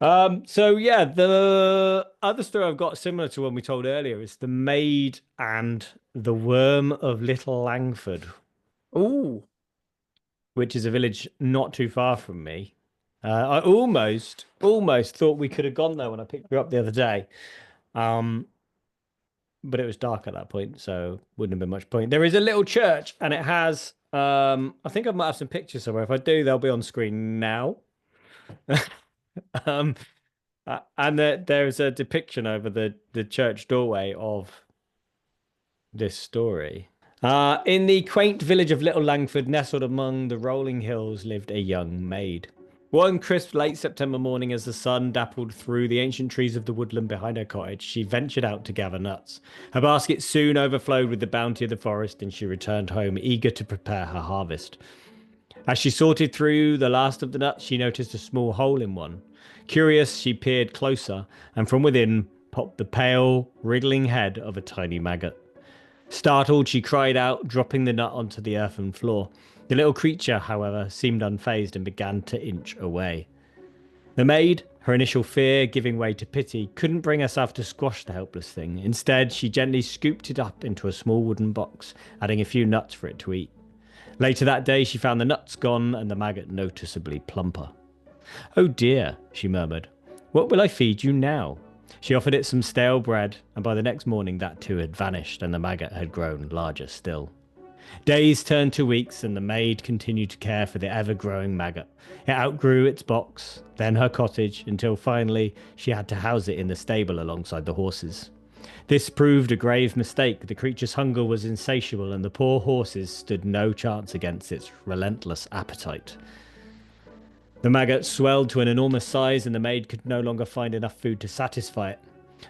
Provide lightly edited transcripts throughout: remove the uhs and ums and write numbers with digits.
So yeah, the other story I've got similar to one we told earlier is the Maid and the Worm of Little Langford, Ooh, which is a village not too far from me. I almost thought we could have gone there when I picked her up the other day. Um, but it was dark at that point, so wouldn't have been much point. There is a little church, and it has. I think I might have some pictures somewhere. If I do, they'll be on screen now. Um, and there's a depiction over the church doorway of this story. In the quaint village of Little Langford, nestled among the rolling hills, lived a young maid. One crisp late September morning, as the sun dappled through the ancient trees of the woodland behind her cottage, she ventured out to gather nuts. Her basket soon overflowed with the bounty of the forest, and she returned home, eager to prepare her harvest. As she sorted through the last of the nuts, she noticed a small hole in one. Curious, she peered closer, and from within popped the pale, wriggling head of a tiny maggot. Startled, she cried out, dropping the nut onto the earthen floor. The little creature, however, seemed unfazed and began to inch away. The maid, her initial fear giving way to pity, couldn't bring herself to squash the helpless thing. Instead, she gently scooped it up into a small wooden box, adding a few nuts for it to eat. Later that day, she found the nuts gone and the maggot noticeably plumper. "Oh dear," she murmured. "What will I feed you now?" She offered it some stale bread, and by the next morning that too had vanished and the maggot had grown larger still. Days turned to weeks, and the maid continued to care for the ever-growing maggot. It outgrew its box, then her cottage, until finally she had to house it in the stable alongside the horses. This proved a grave mistake. The creature's hunger was insatiable, and the poor horses stood no chance against its relentless appetite. The maggot swelled to an enormous size, and the maid could no longer find enough food to satisfy it.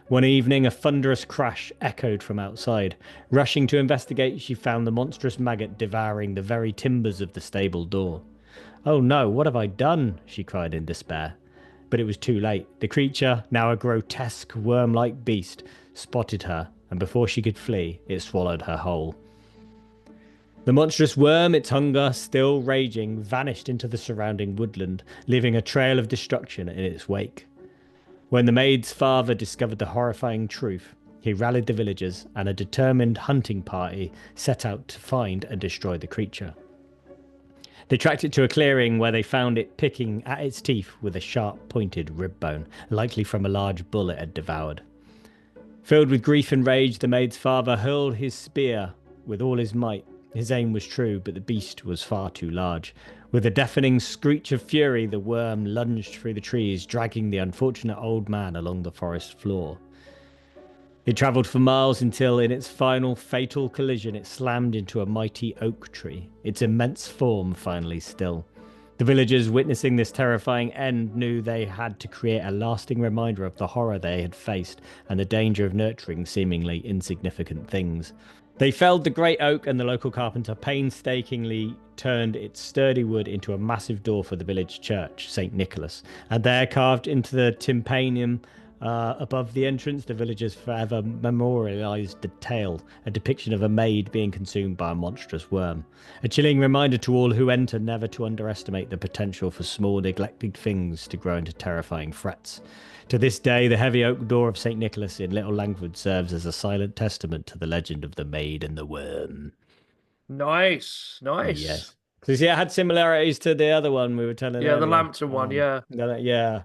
One evening, a thunderous crash echoed from outside. Rushing to investigate, she found the monstrous maggot devouring the very timbers of the stable door. "Oh no, what have I done?" she cried in despair. But it was too late. The creature, now a grotesque worm like beast, spotted her, and before she could flee, it swallowed her whole. The monstrous worm, its hunger still raging, vanished into the surrounding woodland, leaving a trail of destruction in its wake. When the maid's father discovered the horrifying truth, he rallied the villagers, and a determined hunting party set out to find and destroy the creature. They tracked it to a clearing where they found it picking at its teeth with a sharp pointed rib bone, likely from a large bull it had devoured. Filled with grief and rage, the maid's father hurled his spear with all his might. His aim was true, but the beast was far too large. With a deafening screech of fury, the worm lunged through the trees, dragging the unfortunate old man along the forest floor. It travelled for miles until, in its final fatal collision, it slammed into a mighty oak tree, its immense form finally still. The villagers witnessing this terrifying end knew they had to create a lasting reminder of the horror they had faced and the danger of nurturing seemingly insignificant things. They felled the great oak, and the local carpenter painstakingly turned its sturdy wood into a massive door for the village church, St. Nicholas, and there, carved into the tympanum above the entrance, the villagers forever memorialized the tale, a depiction of a maid being consumed by a monstrous worm. A chilling reminder to all who enter never to underestimate the potential for small, neglected things to grow into terrifying threats. To this day, the heavy oak door of St. Nicholas in Little Langford serves as a silent testament to the legend of the maid and the worm. nice, nice. Yes. So, see, it had similarities to the other one we were telling Yeah, the earlier. Lambton one. Yeah, Yeah.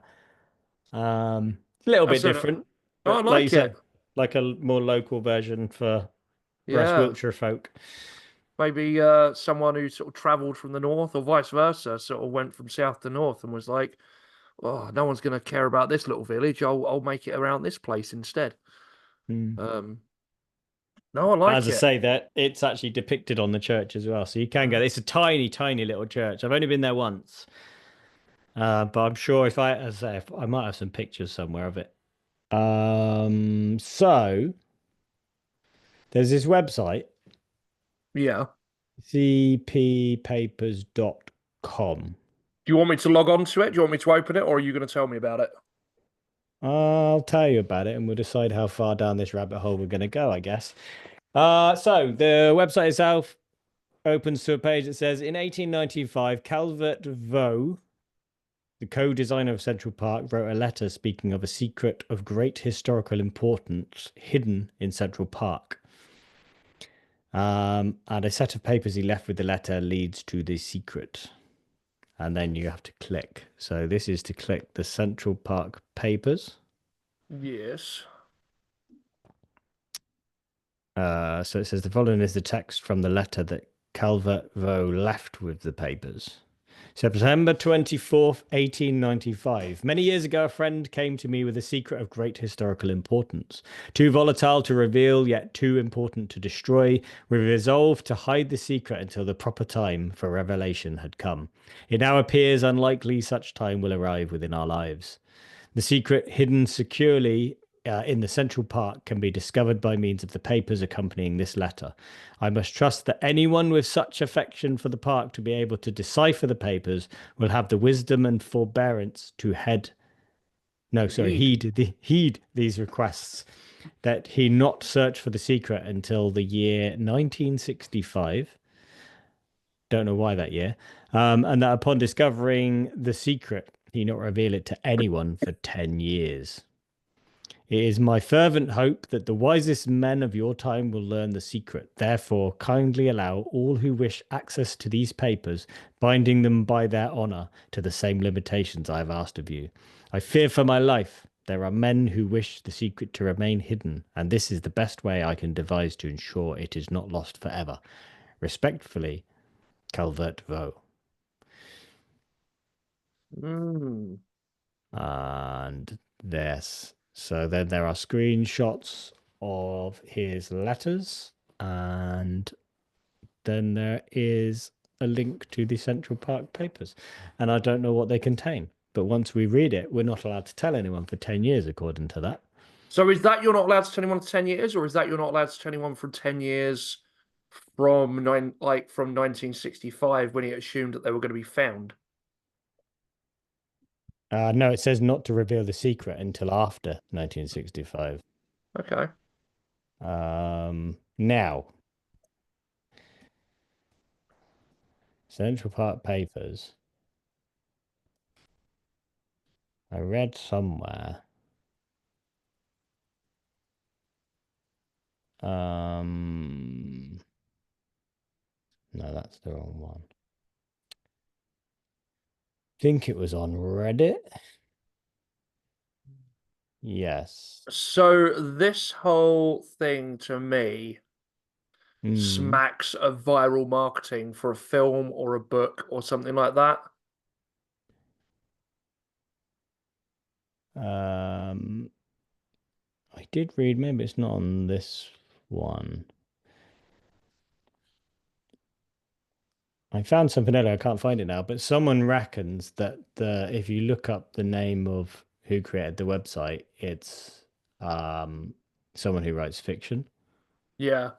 A little bit that's it. different, Oh, I but like you like it. said, like a more local version for us Yeah, Wiltshire folk. maybe someone who sort of travelled from the north, or vice versa, sort of went from south to north and was like, "Oh, no one's going to care about this little village. I'll make it around this place instead." Mm. Um, no, I As like I it. say, that it's actually depicted on the church as well, so you can go. Uh, It's a tiny, tiny little church. I've only been there once, but I'm sure if I, as I say, if, I might have some pictures somewhere of it. So there's this website, yeah. cppapers.com. Do you want me to log on to it? Do you want me to open it, or are you going to tell me about it? I'll tell you about it, and we'll decide how far down this rabbit hole we're going to go, I guess. So the website itself opens to a page that says, in 1895, Calvert Vaux, the co-designer of Central Park, wrote a letter speaking of a secret of great historical importance hidden in Central Park. And a set of papers he left with the letter leads to the secret. And then you have to click. So this is to click the Central Park papers. Yes. So it says the following is the text from the letter that Calvert Vaux left with the papers. September 24th, 1895. Many years ago, a friend came to me with a secret of great historical importance. Too volatile to reveal, yet too important to destroy, we resolved to hide the secret until the proper time for revelation had come. It now appears unlikely such time will arrive within our lives. The secret, hidden securely in the Central Park, can be discovered by means of the papers accompanying this letter. I must trust that anyone with such affection for the park to be able to decipher the papers will have the wisdom and forbearance to heed these requests, that he not search for the secret until the year 1965. Don't know why that year. And that upon discovering the secret, he not reveal it to anyone for 10 years. It is my fervent hope that the wisest men of your time will learn the secret. Therefore, kindly allow all who wish access to these papers, binding them by their honor to the same limitations I have asked of you. I fear for my life. There are men who wish the secret to remain hidden, and this is the best way I can devise to ensure it is not lost forever. Respectfully, Calvert Vaux. Mm. And this. So then there are screenshots of his letters, and then there is a link to the Central Park papers. And I don't know what they contain, but once we read it, we're not allowed to tell anyone for 10 years, according to that. So is that you're not allowed to tell anyone for 10 years, or is that you're not allowed to tell anyone for 10 years from 1965 when he assumed that they were going to be found? No, it says not to reveal the secret until after 1965. Okay. Now, Central Park papers. I read somewhere. No, that's the wrong one. Think it was on Reddit. Yes. So this whole thing to me smacks of viral marketing for a film or a book or something like that. I did read, maybe it's not on this one. I found something earlier, I can't find it now, but someone reckons that if you look up the name of who created the website, it's someone who writes fiction. Yeah.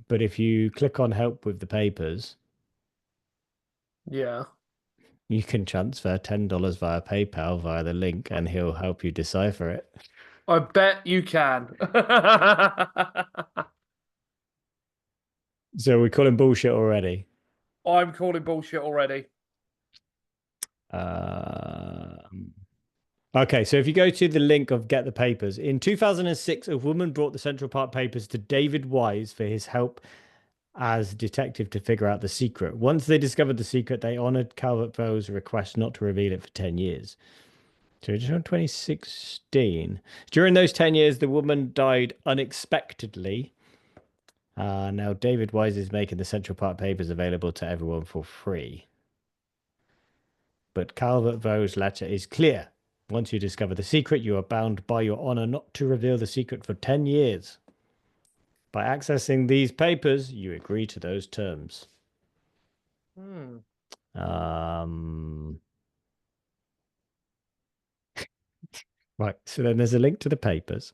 But if you click on help with the papers, Yeah. you can transfer $10 via PayPal via the link, and he'll help you decipher it. I bet you can. So we call him bullshit already. I'm calling bullshit already. Okay, so if you go to the link of Get the Papers, in 2006, a woman brought the Central Park papers to David Wise for his help as detective to figure out the secret. Once they discovered the secret, they honored Calvert Vaux's request not to reveal it for 10 years. So just on 2016. During those 10 years, the woman died unexpectedly. Now David Wise is making the Central Park papers available to everyone for free. But Calvert Vaux's letter is clear. Once you discover the secret, you are bound by your honor not to reveal the secret for 10 years. By accessing these papers, you agree to those terms. Right, so then there's a link to the papers.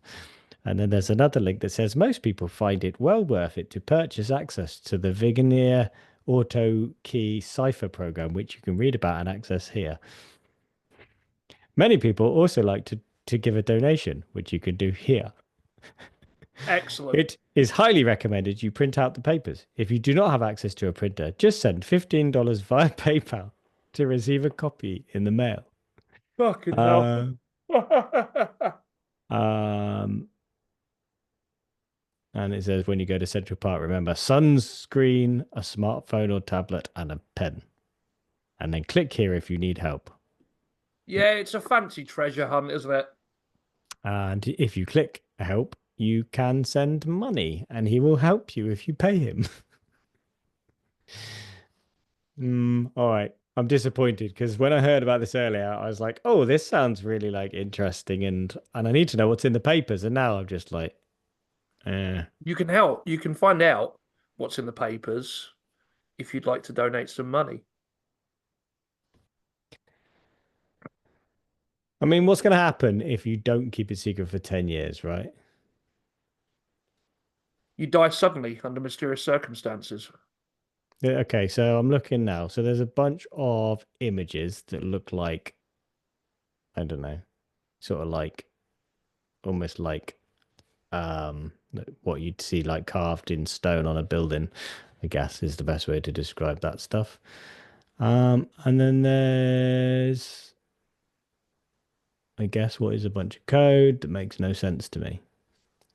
And then there's another link that says most people find it well worth it to purchase access to the Vigenère Auto Key Cipher program, which you can read about and access here. Many people also like to give a donation, which you can do here. Excellent. It is highly recommended you print out the papers. If you do not have access to a printer, just send $15 via PayPal to receive a copy in the mail. Fucking hell. Uh, um, and it says when you go to Central Park, remember sunscreen, a smartphone or tablet, and a pen. And then click here if you need help. Yeah, it's a fancy treasure hunt, isn't it? And if you click help, you can send money and he will help you if you pay him. All right. I'm disappointed because when I heard about this earlier, I was like, "Oh, this sounds really like interesting, and I need to know what's in the papers." And now I'm just like, eh. You can help. You can find out what's in the papers if you'd like to donate some money. I mean, what's going to happen if you don't keep it secret for 10 years, right? You die suddenly under mysterious circumstances. Yeah, okay, so I'm looking now. So there's a bunch of images that look like, I don't know, sort of like almost like um what you'd see like carved in stone on a building, I guess is the best way to describe that stuff. And then there's, I guess, what is a bunch of code that makes no sense to me.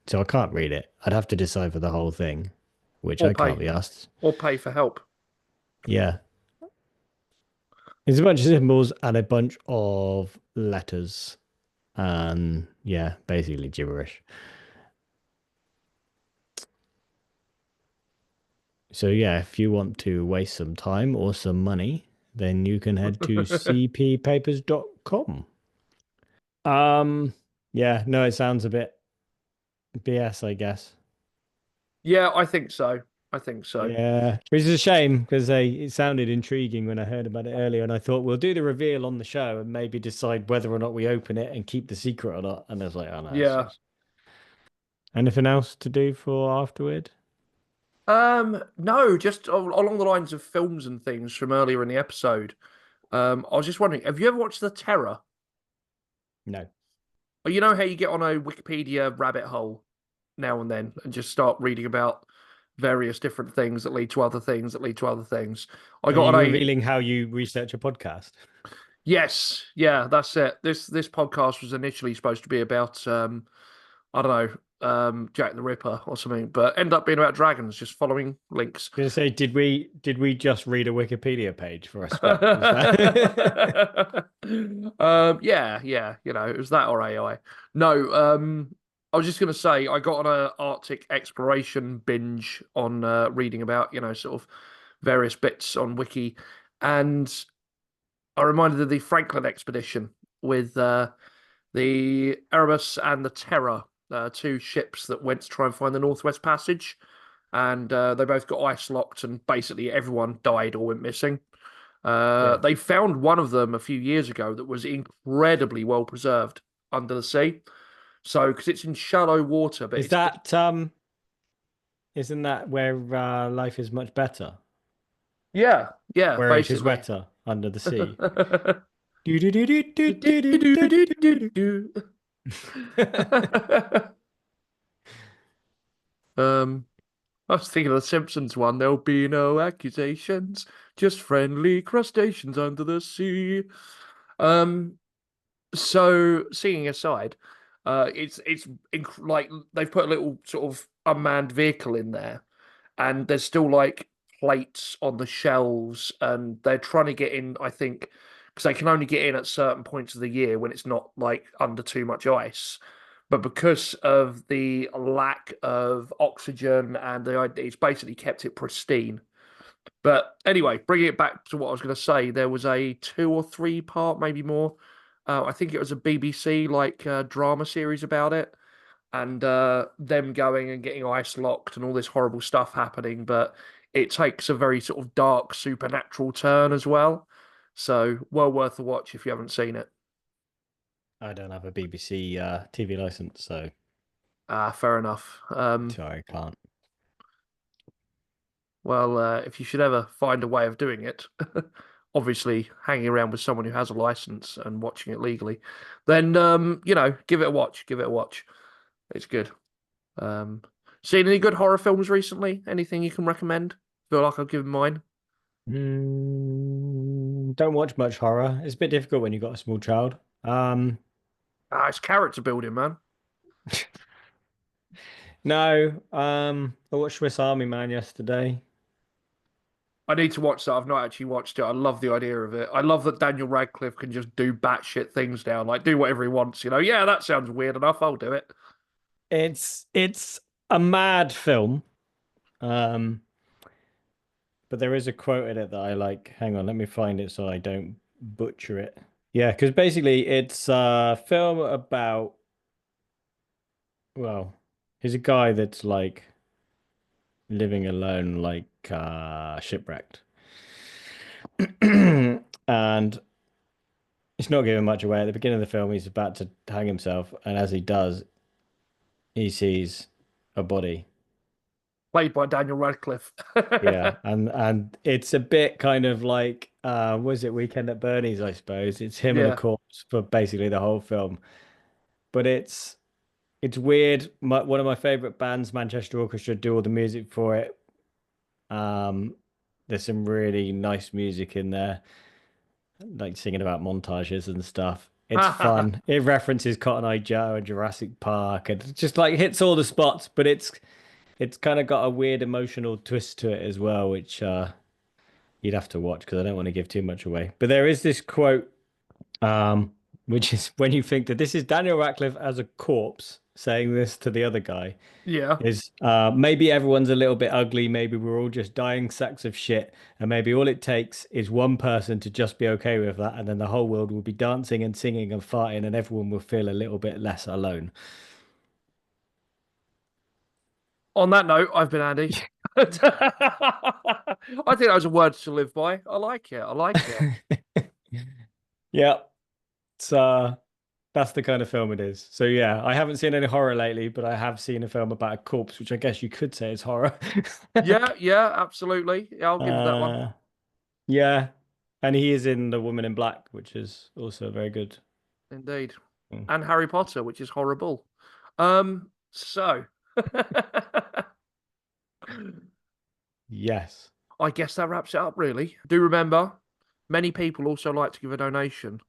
So I can't read it. I'd have to decipher the whole thing, which Or I can't pay. be asked. Or pay for help. Yeah. There's a bunch of symbols and a bunch of letters. And yeah, basically gibberish. So yeah, if you want to waste some time or some money, then you can head to cppapers.com. Yeah, no, it sounds a bit BS, I guess. Yeah, I think so. I think so. Yeah, which is a shame because it sounded intriguing when I heard about it earlier, and I thought we'll do the reveal on the show and maybe decide whether or not we open it and keep the secret or not. And I was like, oh no, it's Yeah. just... Anything else to do for afterward? No, just along the lines of films and things from earlier in the episode. I was just wondering, have you ever watched The Terror? No. Or you know how you get on a Wikipedia rabbit hole now and then and just start reading about various different things that lead to other things that lead to other things. I Are got you on a revealing how you research a podcast? yes, yeah, that's it. This podcast was initially supposed to be about I don't know, Jack the Ripper or something, but ended up being about dragons, just following links. I was gonna say, did we just read a Wikipedia page for a spec? Was that? Yeah, yeah, it was that or AI. No, I was just gonna say I got on a Arctic exploration binge on reading about, sort of various bits on Wiki, and I reminded of the Franklin expedition with the Erebus and the Terror, two ships that went to try and find the Northwest Passage, and they both got ice locked, and basically everyone died or went missing. Yeah. They found one of them a few years ago that was incredibly well preserved under the sea. So, because it's in shallow water, but Is it's that isn't that where life is much better? yeah, yeah, Where it is basically. wetter under the sea. um, I was thinking of the Simpsons one. There'll be no accusations, just friendly crustaceans under the sea. Um, so singing aside, it's like they've put a little sort of unmanned vehicle in there, and there's still like plates on the shelves, and they're trying to get in, I think, because they can only get in at certain points of the year when it's not like under too much ice. But because of the lack of oxygen and it's basically kept it pristine. But anyway, bringing it back to what I was going to say, there was a 2 or 3 part, maybe more. I think it was a BBC like drama series about it, and them going and getting ice locked and all this horrible stuff happening. But it takes a very sort of dark supernatural turn as well. So well worth a watch if you haven't seen it. I don't have a BBC TV license, so Ah, fair enough. sorry, I can't. Well, if you should ever find a way of doing it, obviously hanging around with someone who has a license and watching it legally, then give it a watch. Give it a watch. It's good. Um, Seen any good horror films recently? Anything you can recommend? Feel like I've given mine. Don't watch much horror. It's a bit difficult when you've got a small child. Ah, it's character building, man. No. I watched Swiss Army Man yesterday. I need to watch that. I've not actually watched it. I love the idea of it. I love that Daniel Radcliffe can just do batshit things now, like do whatever he wants. You know, yeah, that sounds weird enough. I'll do it. It's a mad film. Um, but there is a quote in it that I like. Hang on, let me find it so I don't butcher it. Yeah, because basically it's a film about, well, he's a guy that's like living alone, like shipwrecked. And it's not giving much away. At the beginning of the film, he's about to hang himself, and as he does, he sees a body. Played by Daniel Radcliffe. Yeah, and it's a bit kind of like was it Weekend at Bernie's, I suppose. It's him and a Yeah. corpse for basically the whole film. But it's weird. One of my favorite bands, Manchester Orchestra, do all the music for it. Um, there's some really nice music in there, like singing about montages and stuff. It's fun. It references Cotton Eye Joe and Jurassic Park, and it just like hits all the spots. But it's kind of got a weird emotional twist to it as well, which you'd have to watch because I don't want to give too much away. But there is this quote, um, which is when you think that this is Daniel Radcliffe as a corpse saying this to the other guy, Yeah. is maybe everyone's a little bit ugly, maybe we're all just dying sacks of shit, and maybe all it takes is one person to just be okay with that, and then the whole world will be dancing and singing and farting, and everyone will feel a little bit less alone. On that note, I've been Andy. I think that was a word to live by. I like it. I like it. Yeah, it's that's the kind of film it is. So yeah, I haven't seen any horror lately, but I have seen a film about a corpse, which I guess you could say is horror. Yeah, yeah, absolutely. Yeah, I'll give you that one. uh, yeah, and he is in The Woman in Black, which is also very good. Indeed. Mm. And Harry Potter, which is horrible. So Yes. I guess that wraps it up, really. Do remember, many people also like to give a donation.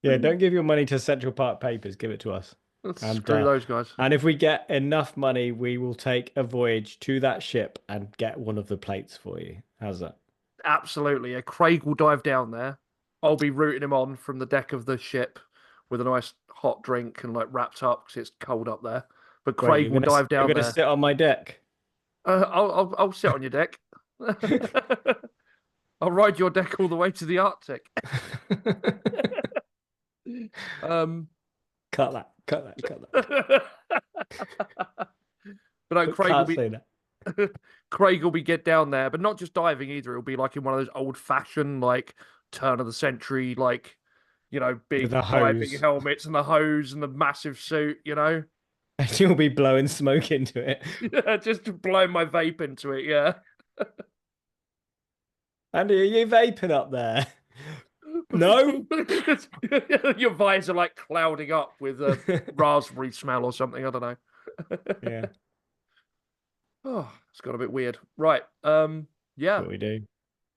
Yeah, don't give your money to Central Park Papers, give it to us. And Screw those guys. and if we get enough money, we will take a voyage to that ship and get one of the plates for you. How's that? Absolutely. Yeah, Craig will dive down there. I'll be rooting him on from the deck of the ship with a nice hot drink and like wrapped up because it's cold up there. But Wait, Craig will dive you're down gonna there. sit on my deck. I'll sit on your deck. I'll ride your deck all the way to the Arctic. Um, Cut that. Cut that. Cut but no, that. Can't say that. Craig will be get down there, but not just diving either. It'll be like in one of those old fashioned like turn of the century like With big a diving hose. helmets and the hose and the massive suit. And you'll be blowing smoke into it. Yeah, just to blow my vape into it. Yeah. Andy, are you vaping up there? No. Your visor like clouding up with a raspberry smell or something. I don't know. Yeah, Oh, it's got a bit weird. Right. that's Yeah, what we do.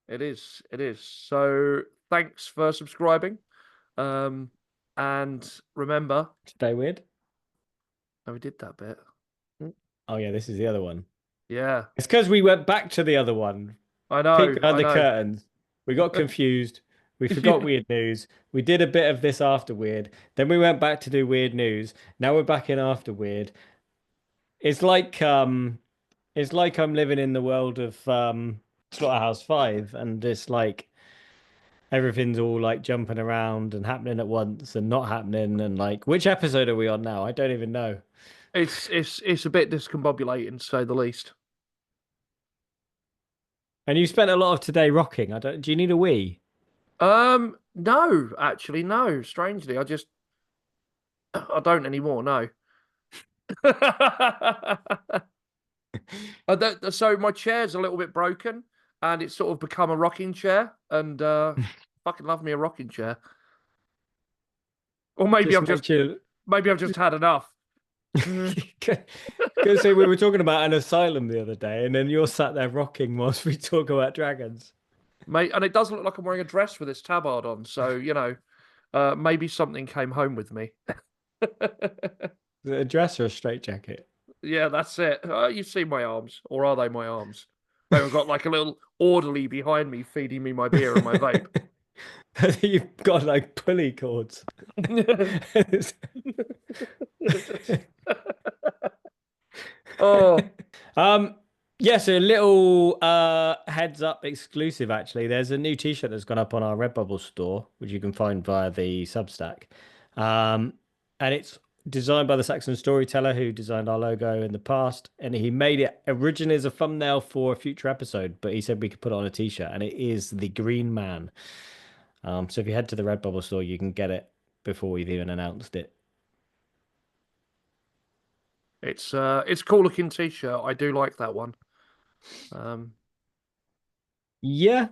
it is. It is. So thanks for subscribing. Um, and remember, Stay weird. oh, we did that bit. Oh yeah, this is the other one. Yeah, It's because we went back to the other one. I Peek know. behind I the know. curtains. We got confused. We forgot Yeah. weird news. We did a bit of this after weird. Then we went back to do weird news. Now we're back in after weird. It's like it's like I'm living in the world of Slaughterhouse 5, and it's like everything's all like jumping around and happening at once and not happening, and like which episode are we on now? I don't even know. It's a bit discombobulating to say the least. And you spent a lot of today rocking. I don't. Do you need a wee? No, actually, no. Strangely, I don't anymore. No. So my chair's a little bit broken, and it's sort of become a rocking chair, and fucking love me a rocking chair. Or maybe Just I've make sure. just had enough. Mm. Because say we were talking about an asylum the other day, and then you're sat there rocking whilst we talk about dragons. Mate, and it does look like I'm wearing a dress with this tabard on, so maybe something came home with me. Is it a dress or a straight jacket? Yeah, that's it. You see my arms, or are they my arms? Maybe I've got like a little orderly behind me feeding me my beer and my vape. You've got like pulley cords. Oh, Um, yeah, so a little heads up exclusive actually. There's a new t-shirt that's gone up on our Redbubble store, which you can find via the Substack. Um, and it's designed by the Saxon storyteller who designed our logo in the past, and he made it originally as a thumbnail for a future episode, but he said we could put it on a t-shirt, and it is the Green Man. So if you head to the Redbubble store, you can get it before we've even announced it. it's a cool looking t-shirt. I do like that one. Um, Yeah.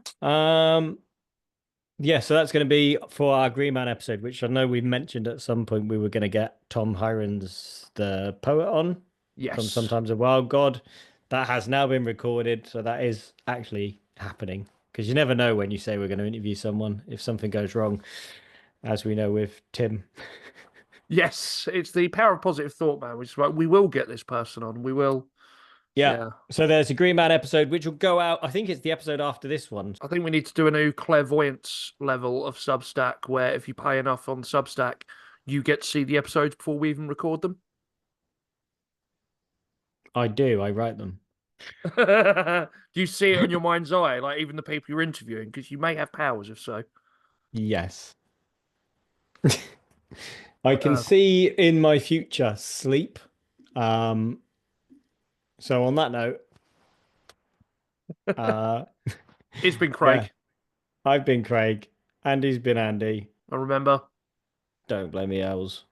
Yeah, so that's going to be for our Green Man episode, which I know we mentioned at some point we were going to get Tom Hirons, the poet, on from yes, Sometimes a Wild God. That has now been recorded, so that is actually happening. Because you never know when you say we're going to interview someone if something goes wrong, as we know with Tim. yes, it's the power of positive thought, man. Which is like we will get this person on. We will. Yeah. Yeah, So there's a Green Man episode, which will go out. I think it's the episode after this one. I think we need to do a new clairvoyance level of Substack, where if you pay enough on Substack, you get to see the episodes before we even record them. I do. I write them. Do you see it on your mind's eye, like even the people you're interviewing? Because you may have powers if so. Yes. I can Uh, see in my future sleep. Um, so on that note, uh, it's been yeah, Craig. I've been Craig. Andy's been Andy. I remember. Don't blame me, Els.